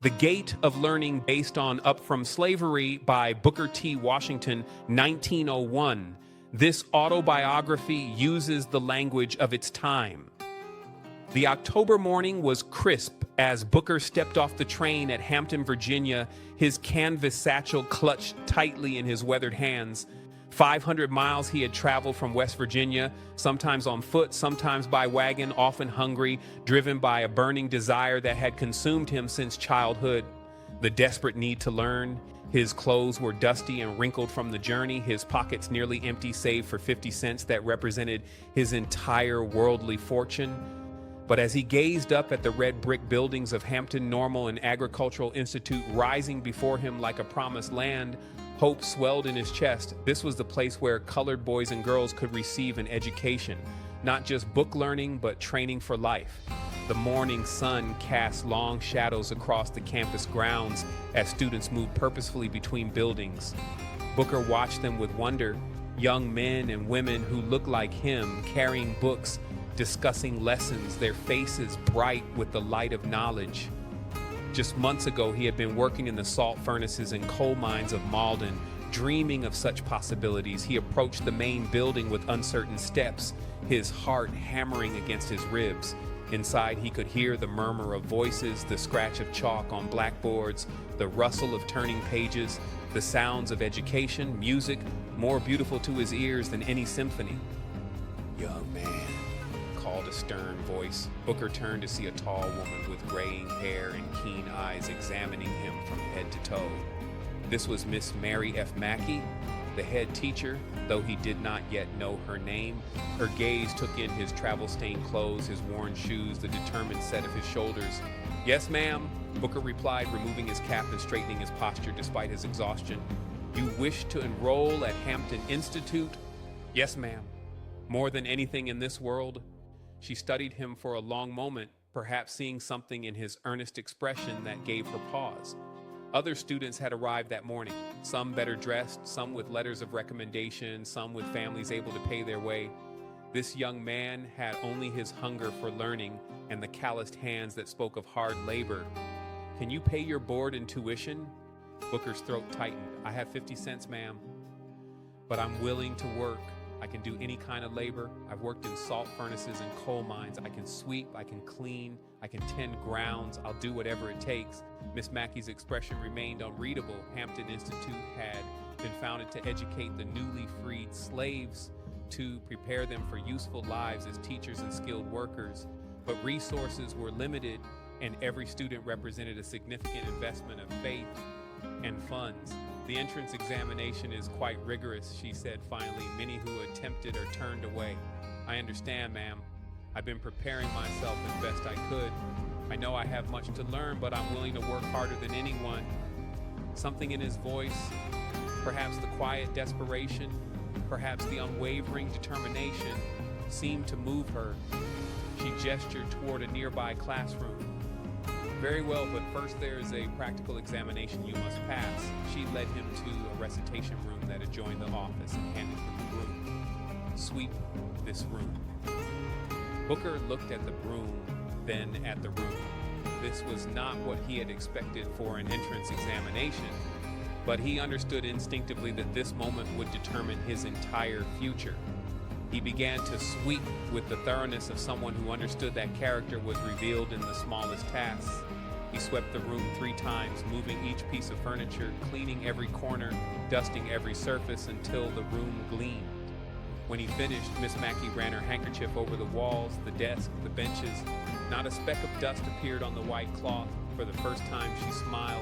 The Gate of Learning, based on Up From Slavery by Booker T. Washington, 1901. This autobiography uses the language of its time. The October morning was crisp as Booker stepped off the train at Hampton, Virginia, his canvas satchel clutched tightly in his weathered hands. 500 miles he had traveled from West Virginia, sometimes on foot, sometimes by wagon, often hungry, driven by a burning desire that had consumed him since childhood. The desperate need to learn. His clothes were dusty and wrinkled from the journey, his pockets nearly empty save for 50 cents that represented his entire worldly fortune. But as he gazed up at the red brick buildings of Hampton Normal and Agricultural Institute rising before him like a promised land, hope swelled in his chest. This was the place where colored boys and girls could receive an education, not just book learning, but training for life. The morning sun cast long shadows across the campus grounds as students moved purposefully between buildings. Booker watched them with wonder, young men and women who looked like him, carrying books, discussing lessons, their faces bright with the light of knowledge. Just months ago, he had been working in the salt furnaces and coal mines of Malden, dreaming of such possibilities. He approached the main building with uncertain steps, his heart hammering against his ribs. Inside, he could hear the murmur of voices, the scratch of chalk on blackboards, the rustle of turning pages, the sounds of education, music, more beautiful to his ears than any symphony. "Young man," called a stern voice. Booker turned to see a tall woman with graying hair and keen eyes examining him from head to toe. This was Miss Mary F. Mackey, the head teacher, though he did not yet know her name. Her gaze took in his travel-stained clothes, his worn shoes, the determined set of his shoulders. "Yes, ma'am," Booker replied, removing his cap and straightening his posture despite his exhaustion. "You wish to enroll at Hampton Institute?" "Yes, ma'am. More than anything in this world." She studied him for a long moment, perhaps seeing something in his earnest expression that gave her pause. Other students had arrived that morning, some better dressed, some with letters of recommendation, some with families able to pay their way. This young man had only his hunger for learning and the calloused hands that spoke of hard labor. "Can you pay your board and tuition?" Booker's throat tightened. "I have 50 cents, ma'am. But I'm willing to work. I can do any kind of labor. I've worked in salt furnaces and coal mines. I can sweep, I can clean, I can tend grounds. I'll do whatever it takes." Miss Mackey's expression remained unreadable. Hampton Institute had been founded to educate the newly freed slaves, to prepare them for useful lives as teachers and skilled workers. But resources were limited, and every student represented a significant investment of faith and funds. "The entrance examination is quite rigorous," she said finally. "Many who attempted are turned away." "I understand, ma'am. I've been preparing myself as best I could. I know I have much to learn, but I'm willing to work harder than anyone." Something in his voice, perhaps the quiet desperation, perhaps the unwavering determination, seemed to move her. She gestured toward a nearby classroom. "Very well, but first there is a practical examination you must pass." She led him to a recitation room that adjoined the office and handed him the broom. "Sweep this room." Booker looked at the broom, then at the room. This was not what he had expected for an entrance examination, but he understood instinctively that this moment would determine his entire future. He began to sweep with the thoroughness of someone who understood that character was revealed in the smallest tasks. He swept the room 3 times, moving each piece of furniture, cleaning every corner, dusting every surface until the room gleamed. When he finished, Miss Mackey ran her handkerchief over the walls, the desk, the benches. Not a speck of dust appeared on the white cloth. For the first time, she smiled.